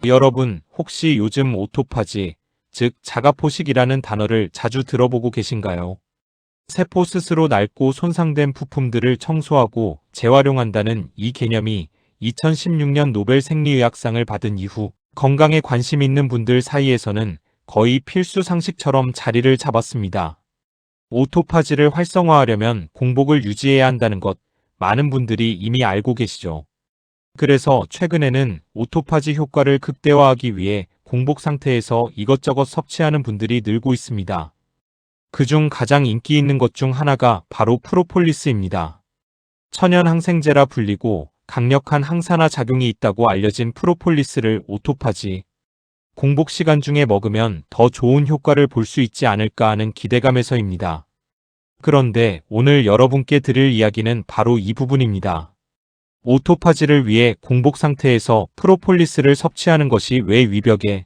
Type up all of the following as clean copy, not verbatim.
여러분, 혹시 요즘 오토파지, 즉 자가포식이라는 단어를 자주 들어보고 계신가요? 세포 스스로 낡고 손상된 부품들을 청소하고 재활용한다는 이 개념이 2016년 노벨 생리의학상을 받은 이후 건강에 관심 있는 분들 사이에서는 거의 필수 상식처럼 자리를 잡았습니다. 오토파지를 활성화하려면 공복을 유지해야 한다는 것, 많은 분들이 이미 알고 계시죠. 그래서 최근에는 오토파지 효과를 극대화하기 위해 공복 상태에서 이것저것 섭취하는 분들이 늘고 있습니다. 그중 가장 인기 있는 것 중 하나가 바로 프로폴리스입니다. 천연 항생제라 불리고 강력한 항산화 작용이 있다고 알려진 프로폴리스를 오토파지, 공복 시간 중에 먹으면 더 좋은 효과를 볼 수 있지 않을까 하는 기대감에서입니다. 그런데 오늘 여러분께 드릴 이야기는 바로 이 부분입니다. 오토파지를 위해 공복 상태에서 프로폴리스를 섭취하는 것이 왜 위벽에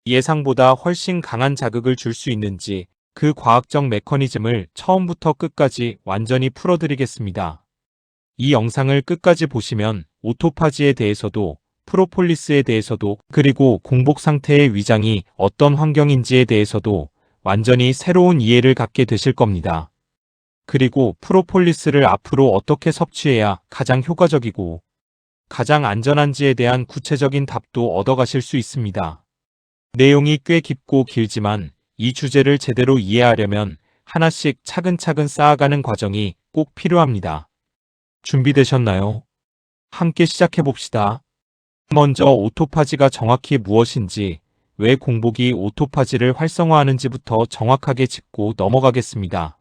예상보다 훨씬 강한 자극을 줄 수 있는지 그 과학적 메커니즘을 처음부터 끝까지 완전히 풀어드리겠습니다. 이 영상을 끝까지 보시면 오토파지에 대해서도 프로폴리스에 대해서도 그리고 공복 상태의 위장이 어떤 환경인지에 대해서도 완전히 새로운 이해를 갖게 되실 겁니다. 그리고 프로폴리스를 앞으로 어떻게 섭취해야 가장 효과적이고 가장 안전한지에 대한 구체적인 답도 얻어가실 수 있습니다. 내용이 꽤 깊고 길지만 이 주제를 제대로 이해하려면 하나씩 차근차근 쌓아가는 과정이 꼭 필요합니다. 준비되셨나요? 함께 시작해봅시다. 먼저 오토파지가 정확히 무엇인지, 왜 공복이 오토파지를 활성화하는지부터 정확하게 짚고 넘어가겠습니다.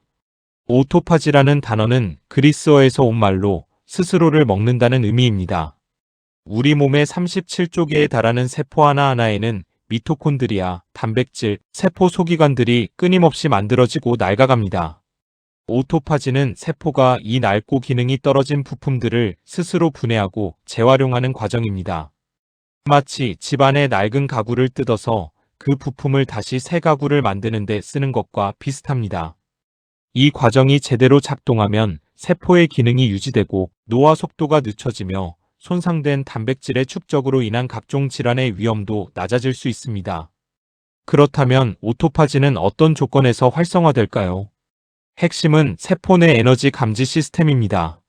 오토파지라는 단어는 그리스어에서 온 말로 스스로를 먹는다는 의미입니다. 우리 몸의 37조 개에 달하는 세포 하나하나에는 미토콘드리아, 단백질, 세포 소기관들이 끊임없이 만들어지고 낡아갑니다. 오토파지는 세포가 이 낡고 기능이 떨어진 부품들을 스스로 분해하고 재활용하는 과정입니다. 마치 집안의 낡은 가구를 뜯어서 그 부품을 다시 새 가구를 만드는 데 쓰는 것과 비슷합니다. 이 과정이 제대로 작동하면 세포의 기능이 유지되고 노화 속도가 늦춰지며 손상된 단백질의 축적으로 인한 각종 질환의 위험도 낮아질 수 있습니다. 그렇다면 오토파지는 어떤 조건에서 활성화될까요? 핵심은 세포 내 에너지 감지 시스템입니다.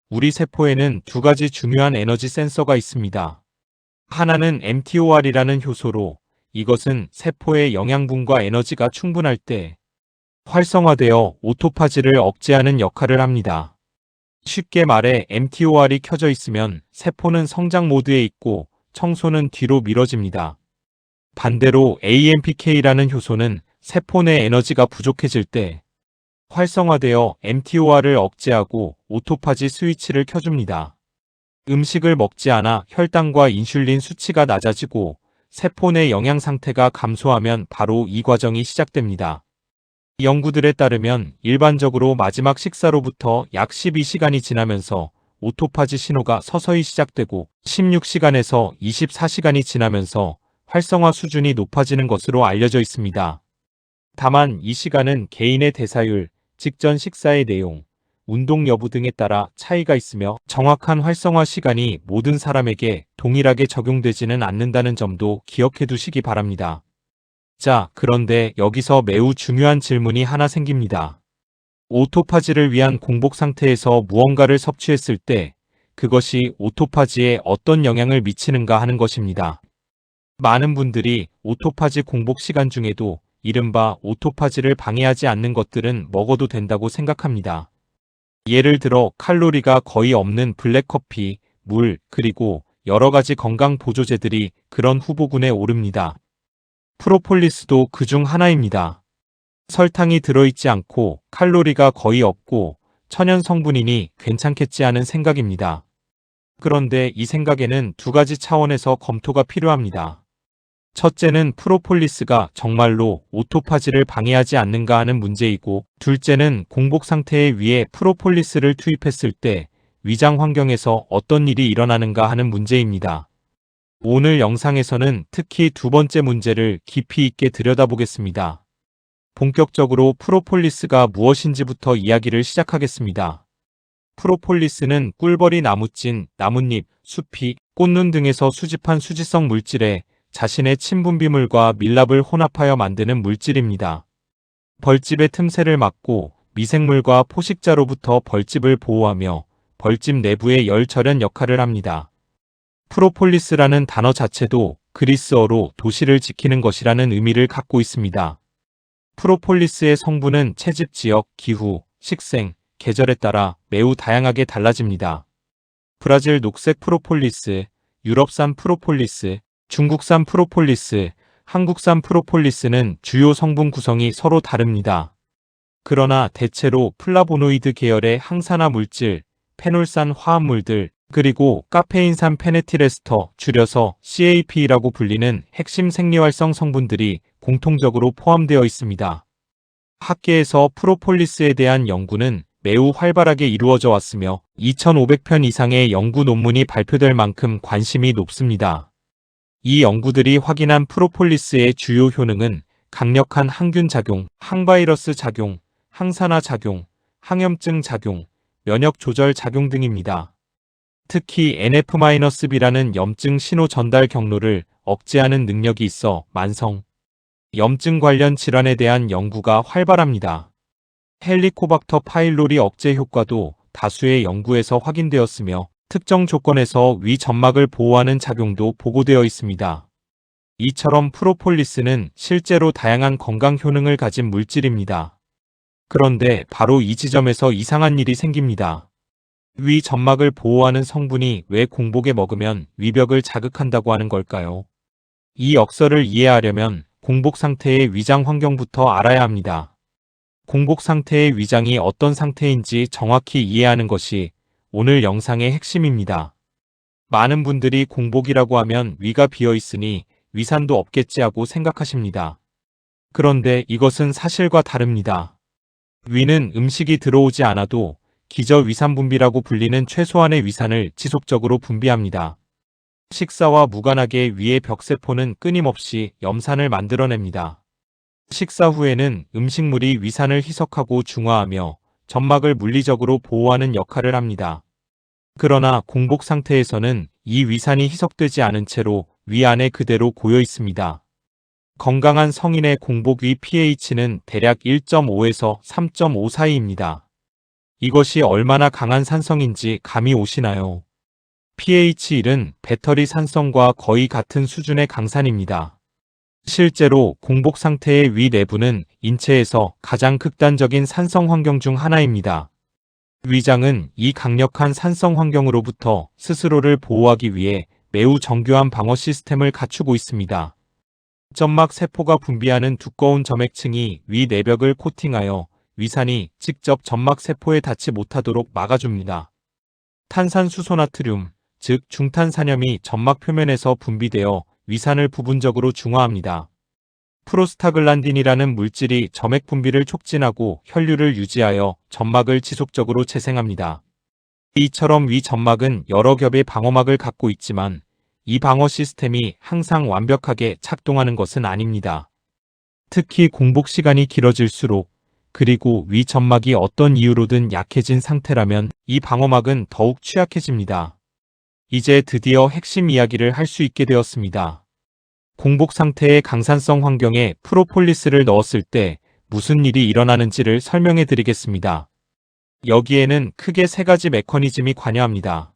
우리 세포에는 두 가지 중요한 에너지 센서가 있습니다. 하나는 mTOR이라는 효소로, 이것은 세포의 영양분과 에너지가 충분할 때 활성화되어 오토파지를 억제하는 역할을 합니다. 쉽게 말해 mTOR이 켜져 있으면 세포는 성장 모드에 있고 청소는 뒤로 미뤄집니다. 반대로 AMPK라는 효소는 세포 내 에너지가 부족해질 때 활성화되어 mTOR을 억제하고 오토파지 스위치를 켜줍니다. 음식을 먹지 않아 혈당과 인슐린 수치가 낮아지고 세포 내 영양 상태가 감소하면 바로 이 과정이 시작됩니다. 연구들에 따르면 일반적으로 마지막 식사로부터 약 12시간이 지나면서 오토파지 신호가 서서히 시작되고 16시간에서 24시간이 지나면서 활성화 수준이 높아지는 것으로 알려져 있습니다. 다만 이 시간은 개인의 대사율, 직전 식사의 내용, 운동 여부 등에 따라 차이가 있으며 정확한 활성화 시간이 모든 사람에게 동일하게 적용되지는 않는다는 점도 기억해 두시기 바랍니다. 자, 그런데 여기서 매우 중요한 질문이 하나 생깁니다. 오토파지를 위한 공복 상태에서 무언가를 섭취했을 때 그것이 오토파지에 어떤 영향을 미치는가 하는 것입니다. 많은 분들이 오토파지 공복 시간 중에도 이른바 오토파지를 방해하지 않는 것들은 먹어도 된다고 생각합니다. 예를 들어 칼로리가 거의 없는 블랙커피, 물, 그리고 여러 가지 건강 보조제들이 그런 후보군에 오릅니다. 프로폴리스도 그중 하나입니다. 설탕이 들어있지 않고 칼로리가 거의 없고 천연 성분이니 괜찮겠지 하는 생각입니다. 그런데 이 생각에는 두 가지 차원에서 검토가 필요합니다. 첫째는 프로폴리스가 정말로 오토파지를 방해하지 않는가 하는 문제이고, 둘째는 공복 상태에 위해 프로폴리스를 투입했을 때 위장 환경에서 어떤 일이 일어나는가 하는 문제입니다. 오늘 영상에서는 특히 두 번째 문제를 깊이 있게 들여다보겠습니다. 본격적으로 프로폴리스가 무엇인지부터 이야기를 시작하겠습니다. 프로폴리스는 꿀벌이 나무찐, 나뭇잎, 수피, 꽃눈 등에서 수집한 수지성 물질에 자신의 침분비물과 밀랍을 혼합하여 만드는 물질입니다. 벌집의 틈새를 막고 미생물과 포식자로부터 벌집을 보호하며 벌집 내부의 열 절연 역할을 합니다. 프로폴리스라는 단어 자체도 그리스어로 도시를 지키는 것이라는 의미를 갖고 있습니다. 프로폴리스의 성분은 채집 지역, 기후, 식생, 계절에 따라 매우 다양하게 달라집니다. 브라질 녹색 프로폴리스, 유럽산 프로폴리스, 중국산 프로폴리스, 한국산 프로폴리스는 주요 성분 구성이 서로 다릅니다. 그러나 대체로 플라보노이드 계열의 항산화 물질, 페놀산 화합물들, 그리고 카페인산 페네틸에스터, 줄여서 CAP라고 불리는 핵심 생리활성 성분들이 공통적으로 포함되어 있습니다. 학계에서 프로폴리스에 대한 연구는 매우 활발하게 이루어져 왔으며 2,500편 이상의 연구 논문이 발표될 만큼 관심이 높습니다. 이 연구들이 확인한 프로폴리스의 주요 효능은 강력한 항균 작용, 항바이러스 작용, 항산화 작용, 항염증 작용, 면역 조절 작용 등입니다. 특히 NF-B라는 염증 신호 전달 경로를 억제하는 능력이 있어 만성, 염증 관련 질환에 대한 연구가 활발합니다. 헬리코박터 파일로리 억제 효과도 다수의 연구에서 확인되었으며 특정 조건에서 위 점막을 보호하는 작용도 보고되어 있습니다. 이처럼 프로폴리스는 실제로 다양한 건강 효능을 가진 물질입니다. 그런데 바로 이 지점에서 이상한 일이 생깁니다. 위 점막을 보호하는 성분이 왜 공복에 먹으면 위벽을 자극한다고 하는 걸까요? 이 역설을 이해하려면 공복 상태의 위장 환경부터 알아야 합니다. 공복 상태의 위장이 어떤 상태인지 정확히 이해하는 것이 오늘 영상의 핵심입니다. 많은 분들이 공복이라고 하면 위가 비어 있으니 위산도 없겠지 하고 생각하십니다. 그런데 이것은 사실과 다릅니다. 위는 음식이 들어오지 않아도 기저위산분비라고 불리는 최소한의 위산을 지속적으로 분비합니다. 식사와 무관하게 위의 벽세포는 끊임없이 염산을 만들어냅니다. 식사 후에는 음식물이 위산을 희석하고 중화하며 점막을 물리적으로 보호하는 역할을 합니다. 그러나 공복 상태에서는 이 위산이 희석되지 않은 채로 위 안에 그대로 고여 있습니다. 건강한 성인의 공복 위 pH는 대략 1.5에서 3.5 사이입니다. 이것이 얼마나 강한 산성인지 감이 오시나요? pH 1은 배터리 산성과 거의 같은 수준의 강산입니다. 실제로 공복 상태의 위 내부는 인체에서 가장 극단적인 산성 환경 중 하나입니다. 위장은 이 강력한 산성 환경으로부터 스스로를 보호하기 위해 매우 정교한 방어 시스템을 갖추고 있습니다. 점막 세포가 분비하는 두꺼운 점액층이 위 내벽을 코팅하여 위산이 직접 점막 세포에 닿지 못하도록 막아줍니다. 탄산수소나트륨, 즉 중탄산염이 점막 표면에서 분비되어 위산을 부분적으로 중화합니다. 프로스타글란딘이라는 물질이 점액 분비를 촉진하고 혈류를 유지하여 점막을 지속적으로 재생합니다. 이처럼 위 점막은 여러 겹의 방어막을 갖고 있지만 이 방어 시스템이 항상 완벽하게 작동하는 것은 아닙니다. 특히 공복 시간이 길어질수록 그리고 위 점막이 어떤 이유로든 약해진 상태라면 이 방어막은 더욱 취약해집니다. 이제 드디어 핵심 이야기를 할 수 있게 되었습니다. 공복 상태의 강산성 환경에 프로폴리스를 넣었을 때 무슨 일이 일어나는지를 설명해 드리겠습니다. 여기에는 크게 세 가지 메커니즘이 관여합니다.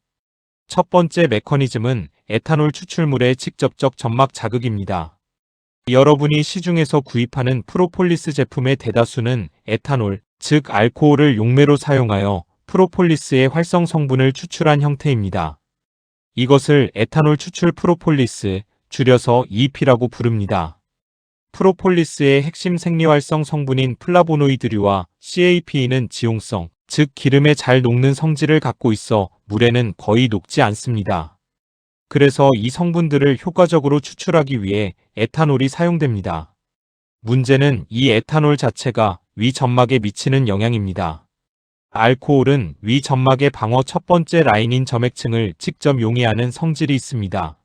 첫 번째 메커니즘은 에탄올 추출물의 직접적 점막 자극입니다. 여러분이 시중에서 구입하는 프로폴리스 제품의 대다수는 에탄올, 즉 알코올을 용매로 사용하여 프로폴리스의 활성 성분을 추출한 형태입니다. 이것을 에탄올 추출 프로폴리스, 줄여서 EP라고 부릅니다. 프로폴리스의 핵심 생리활성 성분인 플라보노이드류와 CAP는 지용성, 즉 기름에 잘 녹는 성질을 갖고 있어 물에는 거의 녹지 않습니다. 그래서 이 성분들을 효과적으로 추출하기 위해 에탄올이 사용됩니다. 문제는 이 에탄올 자체가 위 점막에 미치는 영향입니다. 알코올은 위 점막의 방어 첫 번째 라인인 점액층을 직접 용해하는 성질이 있습니다.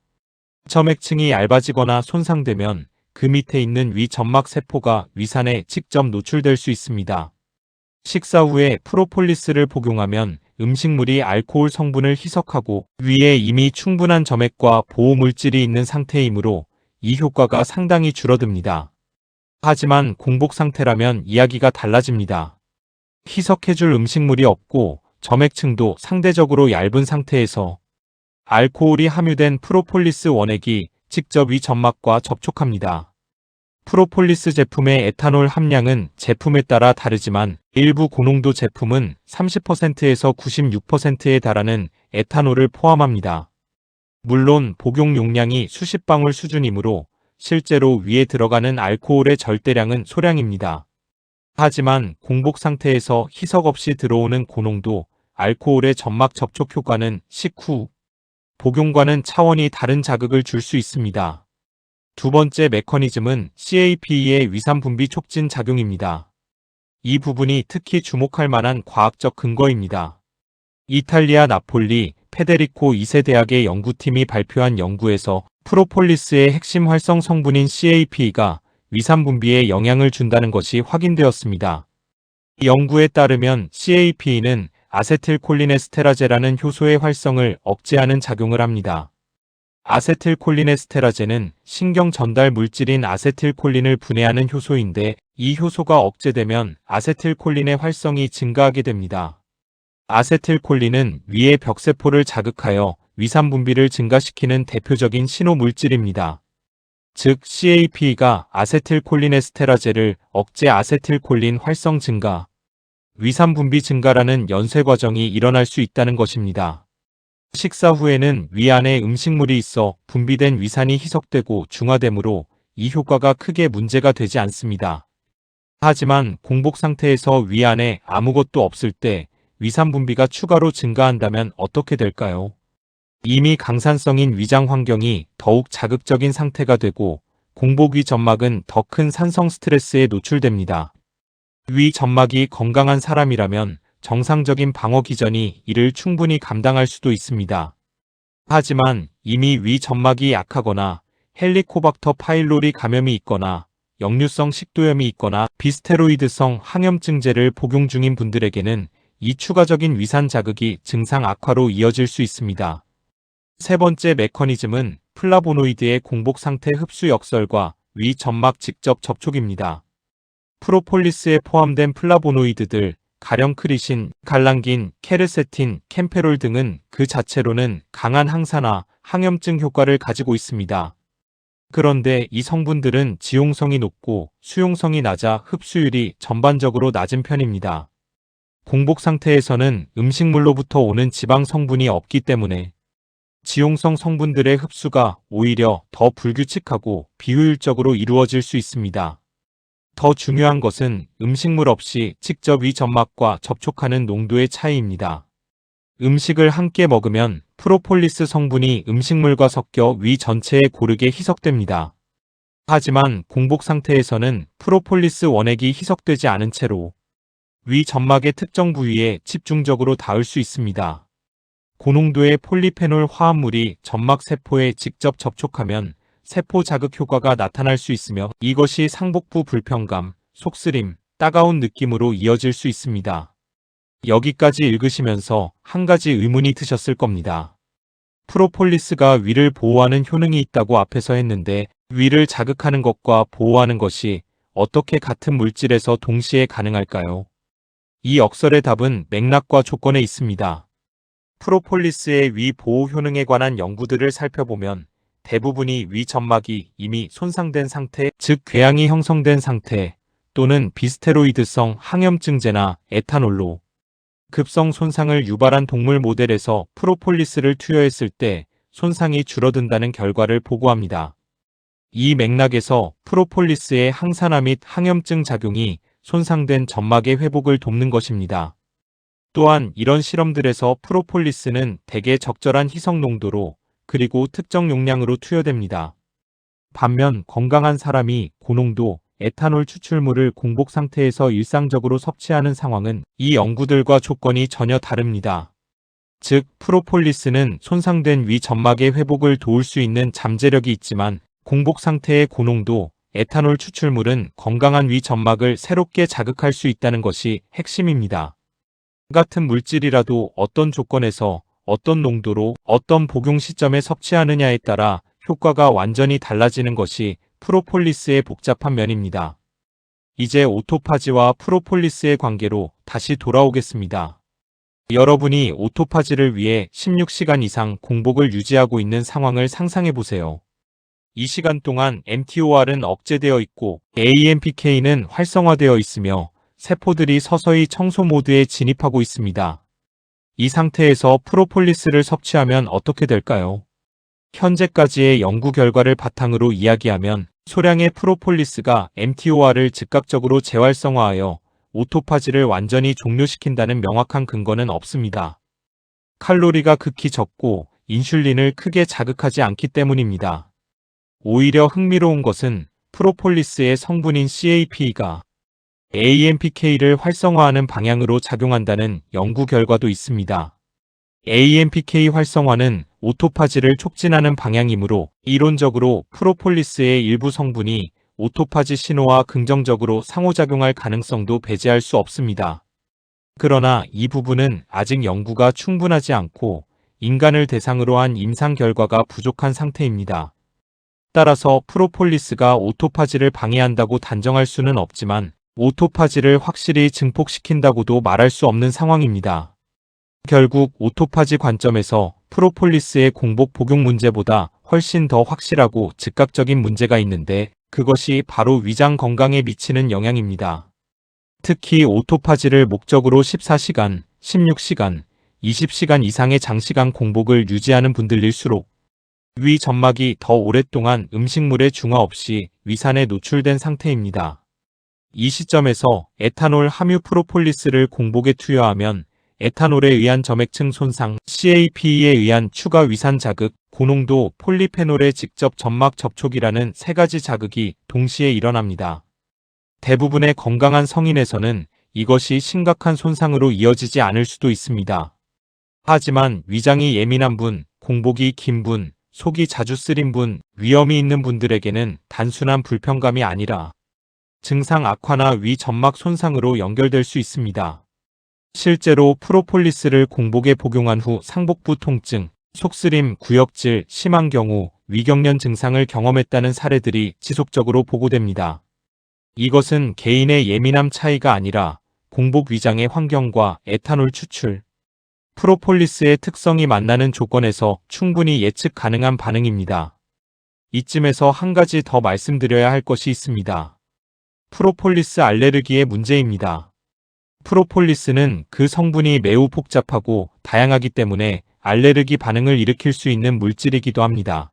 점액층이 얇아지거나 손상되면 그 밑에 있는 위 점막 세포가 위산에 직접 노출될 수 있습니다. 식사 후에 프로폴리스를 복용하면 음식물이 알코올 성분을 희석하고 위에 이미 충분한 점액과 보호물질이 있는 상태이므로 이 효과가 상당히 줄어듭니다. 하지만 공복 상태라면 이야기가 달라집니다. 희석해줄 음식물이 없고 점액층도 상대적으로 얇은 상태에서 알코올이 함유된 프로폴리스 원액이 직접 위 점막과 접촉합니다. 프로폴리스 제품의 에탄올 함량은 제품에 따라 다르지만 일부 고농도 제품은 30%에서 96%에 달하는 에탄올을 포함합니다. 물론 복용 용량이 수십 방울 수준이므로 실제로 위에 들어가는 알코올의 절대량은 소량입니다. 하지만 공복 상태에서 희석 없이 들어오는 고농도 알코올의 점막 접촉 효과는 식후 복용과는 차원이 다른 자극을 줄 수 있습니다. 두 번째 메커니즘은 CAP의 위산 분비 촉진 작용입니다. 이 부분이 특히 주목할 만한 과학적 근거입니다. 이탈리아 나폴리 페데리코 2세 대학의 연구팀이 발표한 연구에서 프로폴리스의 핵심 활성 성분인 CAP가 위산 분비에 영향을 준다는 것이 확인되었습니다. 이 연구에 따르면 CAP는 아세틸콜린에스테라제라는 효소의 활성을 억제하는 작용을 합니다. 아세틸콜린에스테라제는 신경 전달 물질인 아세틸콜린을 분해하는 효소인데 이 효소가 억제되면 아세틸콜린의 활성이 증가하게 됩니다. 아세틸콜린은 위의 벽세포를 자극하여 위산 분비를 증가시키는 대표적인 신호 물질입니다. 즉 CAP가 아세틸콜린에스테라제를 억제 아세틸콜린 활성 증가, 위산 분비 증가라는 연쇄 과정이 일어날 수 있다는 것입니다. 식사 후에는 위 안에 음식물이 있어 분비된 위산이 희석되고 중화되므로 이 효과가 크게 문제가 되지 않습니다. 하지만 공복 상태에서 위 안에 아무것도 없을 때 위산 분비가 추가로 증가한다면 어떻게 될까요? 이미 강산성인 위장 환경이 더욱 자극적인 상태가 되고 공복 위 점막은 더 큰 산성 스트레스에 노출됩니다. 위 점막이 건강한 사람이라면 정상적인 방어 기전이 이를 충분히 감당할 수도 있습니다. 하지만 이미 위 점막이 약하거나 헬리코박터 파일로리 감염이 있거나 역류성 식도염이 있거나 비스테로이드성 항염증제를 복용 중인 분들에게는 이 추가적인 위산 자극이 증상 악화로 이어질 수 있습니다. 세 번째 메커니즘은 플라보노이드의 공복 상태 흡수 역설과 위 점막 직접 접촉입니다. 프로폴리스에 포함된 플라보노이드들, 가령 크리신, 갈랑긴, 케르세틴, 캠페롤 등은 그 자체로는 강한 항산화, 항염증 효과를 가지고 있습니다. 그런데 이 성분들은 지용성이 높고 수용성이 낮아 흡수율이 전반적으로 낮은 편입니다. 공복 상태에서는 음식물로부터 오는 지방 성분이 없기 때문에 지용성 성분들의 흡수가 오히려 더 불규칙하고 비효율적으로 이루어질 수 있습니다. 더 중요한 것은 음식물 없이 직접 위 점막과 접촉하는 농도의 차이입니다. 음식을 함께 먹으면 프로폴리스 성분이 음식물과 섞여 위 전체에 고르게 희석됩니다. 하지만 공복 상태에서는 프로폴리스 원액이 희석되지 않은 채로 위 점막의 특정 부위에 집중적으로 닿을 수 있습니다. 고농도의 폴리페놀 화합물이 점막 세포에 직접 접촉하면 세포 자극 효과가 나타날 수 있으며 이것이 상복부 불편감, 속쓰림, 따가운 느낌으로 이어질 수 있습니다. 여기까지 읽으시면서 한 가지 의문이 드셨을 겁니다. 프로폴리스가 위를 보호하는 효능이 있다고 앞에서 했는데 위를 자극하는 것과 보호하는 것이 어떻게 같은 물질에서 동시에 가능할까요? 이 역설의 답은 맥락과 조건에 있습니다. 프로폴리스의 위 보호 효능에 관한 연구들을 살펴보면 대부분이 위 점막이 이미 손상된 상태, 즉 궤양이 형성된 상태 또는 비스테로이드성 항염증제나 에탄올로 급성 손상을 유발한 동물 모델에서 프로폴리스를 투여했을 때 손상이 줄어든다는 결과를 보고합니다. 이 맥락에서 프로폴리스의 항산화 및 항염증 작용이 손상된 점막의 회복을 돕는 것입니다. 또한 이런 실험들에서 프로폴리스는 대개 적절한 희석 농도로 그리고 특정 용량으로 투여됩니다. 반면 건강한 사람이 고농도 에탄올 추출물을 공복 상태에서 일상적으로 섭취하는 상황은 이 연구들과 조건이 전혀 다릅니다. 즉, 프로폴리스는 손상된 위 점막의 회복을 도울 수 있는 잠재력이 있지만 공복 상태의 고농도 에탄올 추출물은 건강한 위 점막을 새롭게 자극할 수 있다는 것이 핵심입니다. 같은 물질이라도 어떤 조건에서 어떤 농도로 어떤 복용 시점에 섭취하느냐에 따라 효과가 완전히 달라지는 것이 프로폴리스의 복잡한 면입니다. 이제 오토파지와 프로폴리스의 관계로 다시 돌아오겠습니다. 여러분이 오토파지를 위해 16시간 이상 공복을 유지하고 있는 상황을 상상해 보세요. 이 시간 동안 mTOR은 억제되어 있고 AMPK는 활성화되어 있으며 세포들이 서서히 청소 모드에 진입하고 있습니다. 이 상태에서 프로폴리스를 섭취하면 어떻게 될까요? 현재까지의 연구 결과를 바탕으로 이야기하면 소량의 프로폴리스가 mTOR을 즉각적으로 재활성화하여 오토파지를 완전히 종료시킨다는 명확한 근거는 없습니다. 칼로리가 극히 적고 인슐린을 크게 자극하지 않기 때문입니다. 오히려 흥미로운 것은 프로폴리스의 성분인 CAP가 AMPK를 활성화하는 방향으로 작용한다는 연구 결과도 있습니다. AMPK 활성화는 오토파지를 촉진하는 방향이므로 이론적으로 프로폴리스의 일부 성분이 오토파지 신호와 긍정적으로 상호작용할 가능성도 배제할 수 없습니다. 그러나 이 부분은 아직 연구가 충분하지 않고 인간을 대상으로 한 임상 결과가 부족한 상태입니다. 따라서 프로폴리스가 오토파지를 방해한다고 단정할 수는 없지만 오토파지를 확실히 증폭시킨다고도 말할 수 없는 상황입니다. 결국 오토파지 관점에서 프로폴리스의 공복 복용 문제보다 훨씬 더 확실하고 즉각적인 문제가 있는데 그것이 바로 위장 건강에 미치는 영향입니다. 특히 오토파지를 목적으로 14시간, 16시간, 20시간 이상의 장시간 공복을 유지하는 분들일수록 위 점막이 더 오랫동안 음식물에 중화 없이 위산에 노출된 상태입니다. 이 시점에서 에탄올 함유 프로폴리스를 공복에 투여하면 에탄올에 의한 점액층 손상, CAP에 의한 추가 위산 자극, 고농도 폴리페놀의 직접 점막 접촉이라는 세 가지 자극이 동시에 일어납니다. 대부분의 건강한 성인에서는 이것이 심각한 손상으로 이어지지 않을 수도 있습니다. 하지만 위장이 예민한 분, 공복이 긴 분, 속이 자주 쓰린 분, 위염이 있는 분들에게는 단순한 불편감이 아니라 증상 악화나 위 점막 손상으로 연결될 수 있습니다. 실제로 프로폴리스를 공복에 복용한 후 상복부 통증, 속쓰림, 구역질, 심한 경우 위경련 증상을 경험했다는 사례들이 지속적으로 보고됩니다. 이것은 개인의 예민함 차이가 아니라 공복 위장의 환경과 에탄올 추출, 프로폴리스의 특성이 만나는 조건에서 충분히 예측 가능한 반응입니다. 이쯤에서 한 가지 더 말씀드려야 할 것이 있습니다. 프로폴리스 알레르기의 문제입니다. 프로폴리스는 그 성분이 매우 복잡하고 다양하기 때문에 알레르기 반응을 일으킬 수 있는 물질이기도 합니다.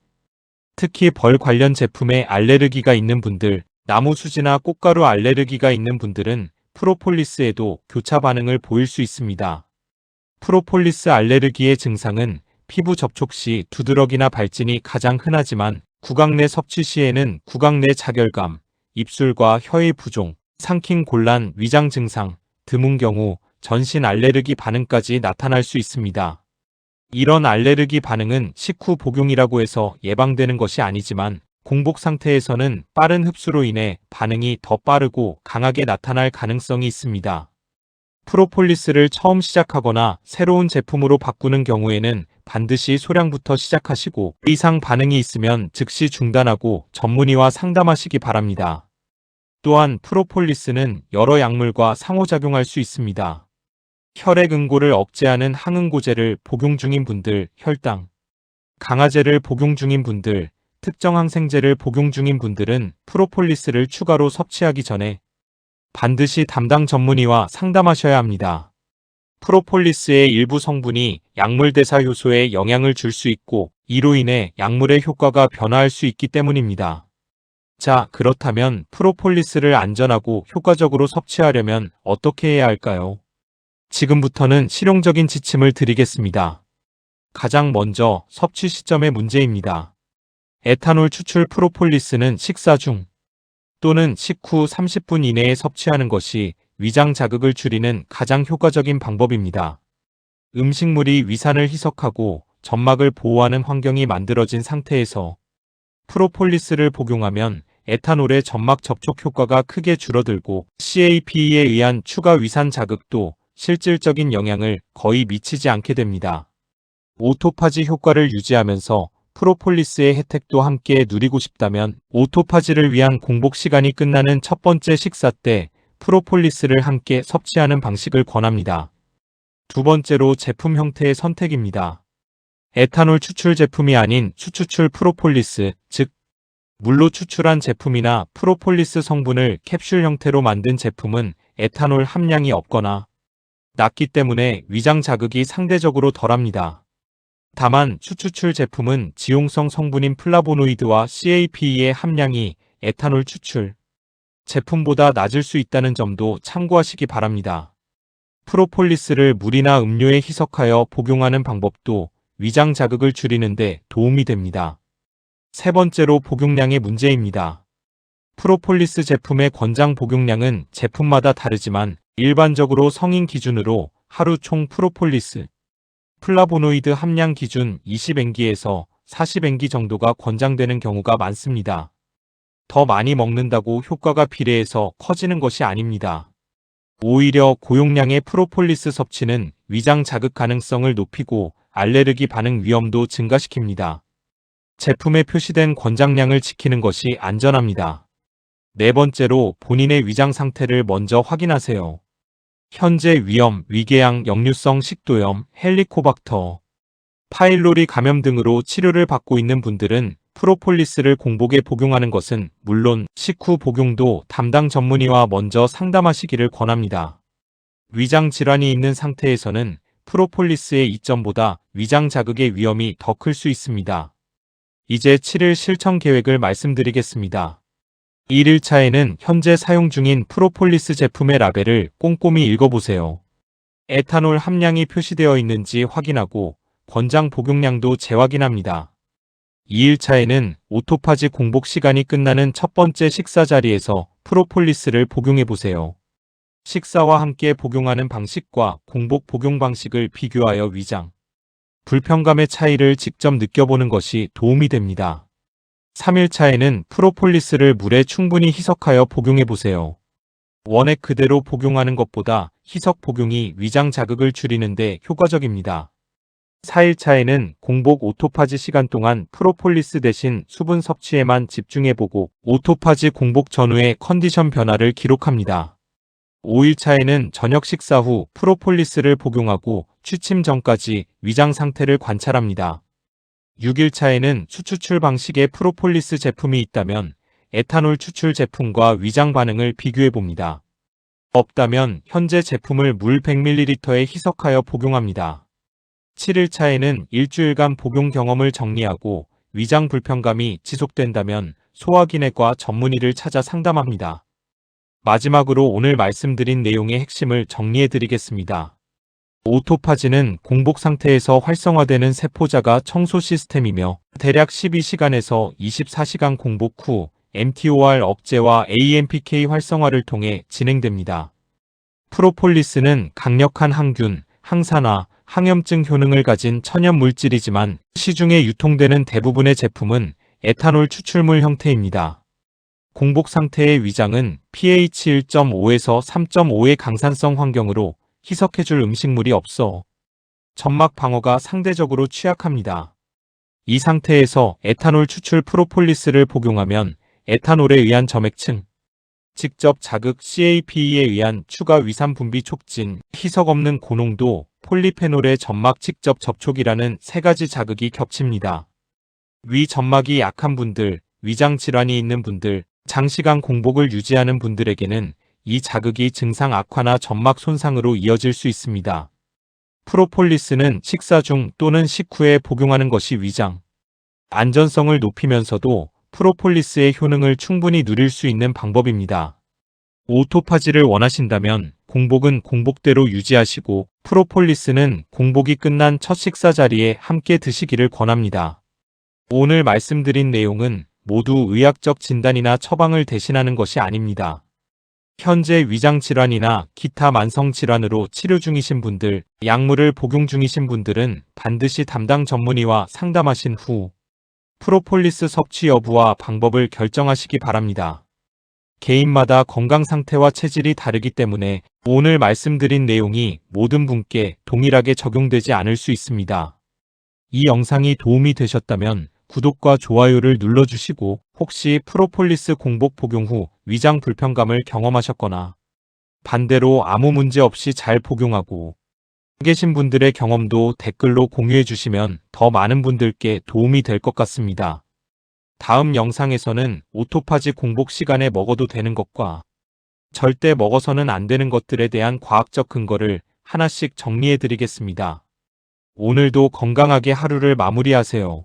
특히 벌 관련 제품에 알레르기가 있는 분들, 나무 수지나 꽃가루 알레르기가 있는 분들은 프로폴리스에도 교차 반응을 보일 수 있습니다. 프로폴리스 알레르기의 증상은 피부 접촉 시 두드러기나 발진이 가장 흔하지만 구강 내 섭취 시에는 구강 내 자결감, 입술과 혀의 부종, 삼킴 곤란, 위장 증상, 드문 경우 전신 알레르기 반응까지 나타날 수 있습니다. 이런 알레르기 반응은 식후 복용이라고 해서 예방되는 것이 아니지만 공복 상태에서는 빠른 흡수로 인해 반응이 더 빠르고 강하게 나타날 가능성이 있습니다. 프로폴리스를 처음 시작하거나 새로운 제품으로 바꾸는 경우에는 반드시 소량부터 시작하시고 이상 반응이 있으면 즉시 중단하고 전문의와 상담하시기 바랍니다. 또한 프로폴리스는 여러 약물과 상호작용할 수 있습니다. 혈액 응고를 억제하는 항응고제를 복용 중인 분들, 혈당, 강화제를 복용 중인 분들, 특정 항생제를 복용 중인 분들은 프로폴리스를 추가로 섭취하기 전에 반드시 담당 전문의와 상담하셔야 합니다. 프로폴리스의 일부 성분이 약물 대사 효소에 영향을 줄 수 있고 이로 인해 약물의 효과가 변화할 수 있기 때문입니다. 자, 그렇다면 프로폴리스를 안전하고 효과적으로 섭취하려면 어떻게 해야 할까요? 지금부터는 실용적인 지침을 드리겠습니다. 가장 먼저 섭취 시점의 문제입니다. 에탄올 추출 프로폴리스는 식사 중 또는 식후 30분 이내에 섭취하는 것이 위장 자극을 줄이는 가장 효과적인 방법입니다. 음식물이 위산을 희석하고 점막을 보호하는 환경이 만들어진 상태에서 프로폴리스를 복용하면 에탄올의 점막 접촉 효과가 크게 줄어들고 CAPE에 의한 추가 위산 자극도 실질적인 영향을 거의 미치지 않게 됩니다. 오토파지 효과를 유지하면서 프로폴리스의 혜택도 함께 누리고 싶다면 오토파지를 위한 공복 시간이 끝나는 첫 번째 식사 때 프로폴리스를 함께 섭취하는 방식을 권합니다. 두 번째로 제품 형태의 선택입니다. 에탄올 추출 제품이 아닌 수추출 프로폴리스, 즉 물로 추출한 제품이나 프로폴리스 성분을 캡슐 형태로 만든 제품은 에탄올 함량이 없거나 낮기 때문에 위장 자극이 상대적으로 덜합니다. 다만 수추출 제품은 지용성 성분인 플라보노이드와 CAPE의 함량이 에탄올 추출 제품보다 낮을 수 있다는 점도 참고하시기 바랍니다. 프로폴리스를 물이나 음료에 희석하여 복용하는 방법도 위장 자극을 줄이는 데 도움이 됩니다. 세 번째로 복용량의 문제입니다. 프로폴리스 제품의 권장 복용량은 제품마다 다르지만 일반적으로 성인 기준으로 하루 총 프로폴리스 플라보노이드 함량 기준 20mg에서 40mg 정도가 권장되는 경우가 많습니다. 더 많이 먹는다고 효과가 비례해서 커지는 것이 아닙니다. 오히려 고용량의 프로폴리스 섭취는 위장 자극 가능성을 높이고 알레르기 반응 위험도 증가시킵니다. 제품에 표시된 권장량을 지키는 것이 안전합니다. 네 번째로 본인의 위장 상태를 먼저 확인하세요. 현재 위염, 위궤양, 역류성 식도염, 헬리코박터, 파일로리 감염 등으로 치료를 받고 있는 분들은 프로폴리스를 공복에 복용하는 것은 물론 식후 복용도 담당 전문의와 먼저 상담하시기를 권합니다. 위장 질환이 있는 상태에서는 프로폴리스의 이점보다 위장 자극의 위험이 더 클 수 있습니다. 이제 7일 실천 계획을 말씀드리겠습니다. 1일차에는 현재 사용 중인 프로폴리스 제품의 라벨을 꼼꼼히 읽어보세요. 에탄올 함량이 표시되어 있는지 확인하고 권장 복용량도 재확인합니다. 2일차에는 오토파지 공복 시간이 끝나는 첫 번째 식사 자리에서 프로폴리스를 복용해보세요. 식사와 함께 복용하는 방식과 공복 복용 방식을 비교하여 위장 불편감의 차이를 직접 느껴보는 것이 도움이 됩니다. 3일차에는 프로폴리스를 물에 충분히 희석하여 복용해보세요. 원액 그대로 복용하는 것보다 희석 복용이 위장 자극을 줄이는 데 효과적입니다. 4일차에는 공복 오토파지 시간 동안 프로폴리스 대신 수분 섭취에만 집중해보고 오토파지 공복 전후의 컨디션 변화를 기록합니다. 5일차에는 저녁 식사 후 프로폴리스를 복용하고 취침 전까지 위장 상태를 관찰합니다. 6일차에는 수추출 방식의 프로폴리스 제품이 있다면 에탄올 추출 제품과 위장 반응을 비교해봅니다. 없다면 현재 제품을 물 100ml에 희석하여 복용합니다. 7일차에는 일주일간 복용 경험을 정리하고 위장 불편감이 지속된다면 소화기내과 전문의를 찾아 상담합니다. 마지막으로 오늘 말씀드린 내용의 핵심을 정리해드리겠습니다. 오토파지는 공복 상태에서 활성화되는 세포자가 청소 시스템이며 대략 12시간에서 24시간 공복 후 mTOR 억제와 AMPK 활성화를 통해 진행됩니다. 프로폴리스는 강력한 항균, 항산화, 항염증 효능을 가진 천연 물질이지만 시중에 유통되는 대부분의 제품은 에탄올 추출물 형태입니다. 공복 상태의 위장은 pH 1.5에서 3.5의 강산성 환경으로 희석해줄 음식물이 없어 점막 방어가 상대적으로 취약합니다. 이 상태에서 에탄올 추출 프로폴리스를 복용하면 에탄올에 의한 점액층, 직접 자극 CAPE에 의한 추가 위산 분비 촉진, 희석 없는 고농도 폴리페놀의 점막 직접 접촉이라는 세 가지 자극이 겹칩니다. 위 점막이 약한 분들, 위장 질환이 있는 분들, 장시간 공복을 유지하는 분들에게는 이 자극이 증상 악화나 점막 손상으로 이어질 수 있습니다. 프로폴리스는 식사 중 또는 식후에 복용하는 것이 위장 안전성을 높이면서도 프로폴리스의 효능을 충분히 누릴 수 있는 방법입니다. 오토파지를 원하신다면 공복은 공복대로 유지하시고 프로폴리스는 공복이 끝난 첫 식사 자리에 함께 드시기를 권합니다. 오늘 말씀드린 내용은 모두 의학적 진단이나 처방을 대신하는 것이 아닙니다. 현재 위장질환이나 기타 만성질환으로 치료 중이신 분들, 약물을 복용 중이신 분들은 반드시 담당 전문의와 상담하신 후 프로폴리스 섭취 여부와 방법을 결정하시기 바랍니다. 개인마다 건강 상태와 체질이 다르기 때문에 오늘 말씀드린 내용이 모든 분께 동일하게 적용되지 않을 수 있습니다. 이 영상이 도움이 되셨다면 구독과 좋아요를 눌러주시고, 혹시 프로폴리스 공복 복용 후 위장 불편감을 경험하셨거나 반대로 아무 문제 없이 잘 복용하고 계신 분들의 경험도 댓글로 공유해 주시면 더 많은 분들께 도움이 될 것 같습니다. 다음 영상에서는 오토파지 공복 시간에 먹어도 되는 것과 절대 먹어서는 안 되는 것들에 대한 과학적 근거를 하나씩 정리해 드리겠습니다. 오늘도 건강하게 하루를 마무리하세요.